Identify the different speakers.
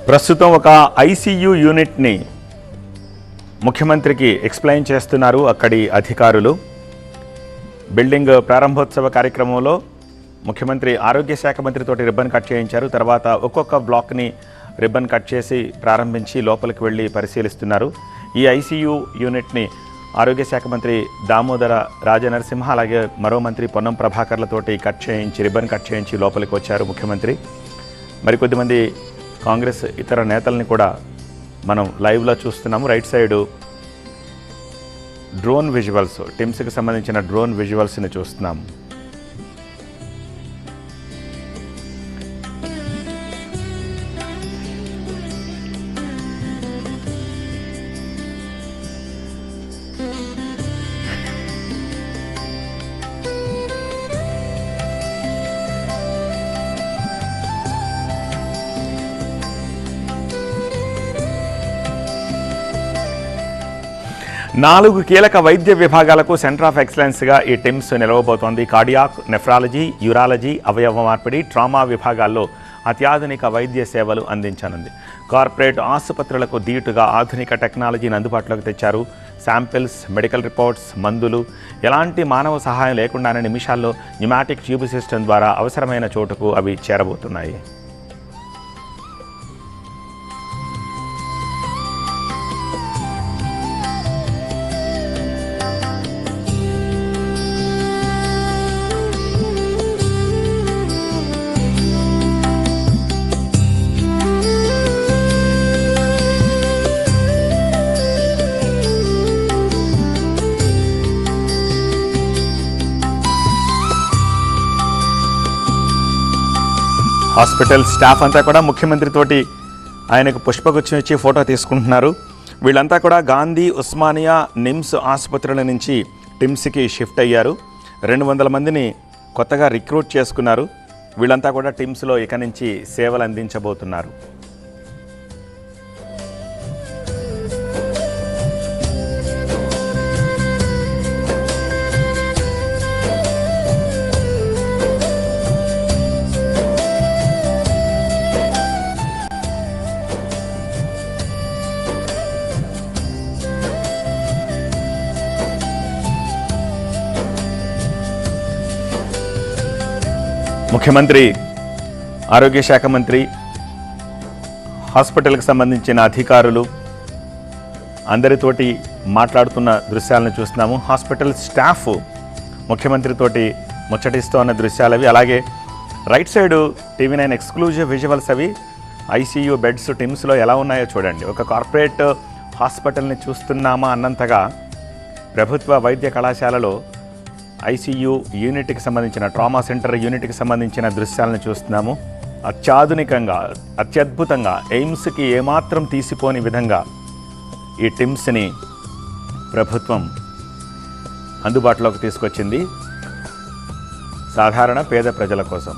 Speaker 1: ప్రస్తుతం ఒక ఐసీయూ యూనిట్ని ముఖ్యమంత్రికి ఎక్స్ప్లెయిన్ చేస్తున్నారు అక్కడి అధికారులు. బిల్డింగ్ ప్రారంభోత్సవ కార్యక్రమంలో ముఖ్యమంత్రి ఆరోగ్య శాఖ మంత్రితోటి రిబ్బన్ కట్ చేయించారు. తర్వాత ఒక్కొక్క బ్లాక్ని రిబ్బన్ కట్ చేసి ప్రారంభించి లోపలికి వెళ్ళి పరిశీలిస్తున్నారు. ఈ ఐసీయూ యూనిట్ని ఆరోగ్య శాఖ మంత్రి దామోదర రాజనరసింహ అలాగే మరో మంత్రి పొన్నం ప్రభాకర్లతోటి రిబ్బన్ కట్ చేయించి లోపలికి వచ్చారు ముఖ్యమంత్రి. మరికొద్దిమంది కాంగ్రెస్ ఇతర నేతల్ని కూడా మనం లైవ్లో చూస్తున్నాము. రైట్ సైడు డ్రోన్ విజువల్స్, టిమ్స్కి సంబంధించిన డ్రోన్ విజువల్స్ని చూస్తున్నాము. నాలుగు కీలక వైద్య విభాగాలకు సెంటర్ ఆఫ్ ఎక్సలెన్స్గా ఈ టిమ్స్ నిలవబోతోంది. కార్డియాక్, నెఫ్రాలజీ, యూరాలజీ, అవయవ మార్పిడి, ట్రామా విభాగాల్లో అత్యాధునిక వైద్య సేవలు అందించనుంది. కార్పొరేట్ ఆసుపత్రులకు ధీటుగా ఆధునిక టెక్నాలజీని అందుబాటులోకి తెచ్చారు. శాంపిల్స్, మెడికల్ రిపోర్ట్స్, మందులు ఎలాంటి మానవ సహాయం లేకుండానే నిమిషాల్లో న్యూమాటిక్ ట్యూబ్ సిస్టమ్ ద్వారా అవసరమైన చోటుకు అవి చేరబోతున్నాయి. హాస్పిటల్ స్టాఫ్ అంతా కూడా ముఖ్యమంత్రితోటి ఆయనకు పుష్పగుచ్చం ఇచ్చి ఫోటో తీసుకుంటున్నారు. వీళ్ళంతా కూడా గాంధీ, ఉస్మానియా, నిమ్స్ ఆసుపత్రుల నుంచి టిమ్స్కి షిఫ్ట్ అయ్యారు. 200 మందిని కొత్తగా రిక్రూట్ చేసుకున్నారు. వీళ్ళంతా కూడా టిమ్స్లో ఇక నుంచి సేవలు అందించబోతున్నారు. ముఖ్యమంత్రి, ఆరోగ్య శాఖ మంత్రి, హాస్పిటల్కి సంబంధించిన అధికారులు అందరితోటి మాట్లాడుతున్న దృశ్యాలను చూస్తున్నాము. హాస్పిటల్ స్టాఫ్ ముఖ్యమంత్రితోటి ముచ్చటిస్తూ దృశ్యాలు అవి. అలాగే right side TV9 exclusive visuals అవి. ఐసీయూ బెడ్స్ టిమ్స్లో ఎలా ఉన్నాయో చూడండి. ఒక కార్పొరేట్ హాస్పిటల్ని చూస్తున్నామా అన్నంతగా ప్రభుత్వ వైద్య కళాశాలలో ఐసీయూ యూనిట్కి సంబంధించిన, ట్రామా సెంటర్ యూనిట్కి సంబంధించిన దృశ్యాలను చూస్తున్నాము. అత్యాధునికంగా, అత్యద్భుతంగా, ఎయిమ్స్కి ఏమాత్రం తీసిపోని విధంగా ఈ టిమ్స్ని ప్రభుత్వం అందుబాటులోకి తీసుకొచ్చింది సాధారణ పేద ప్రజల కోసం.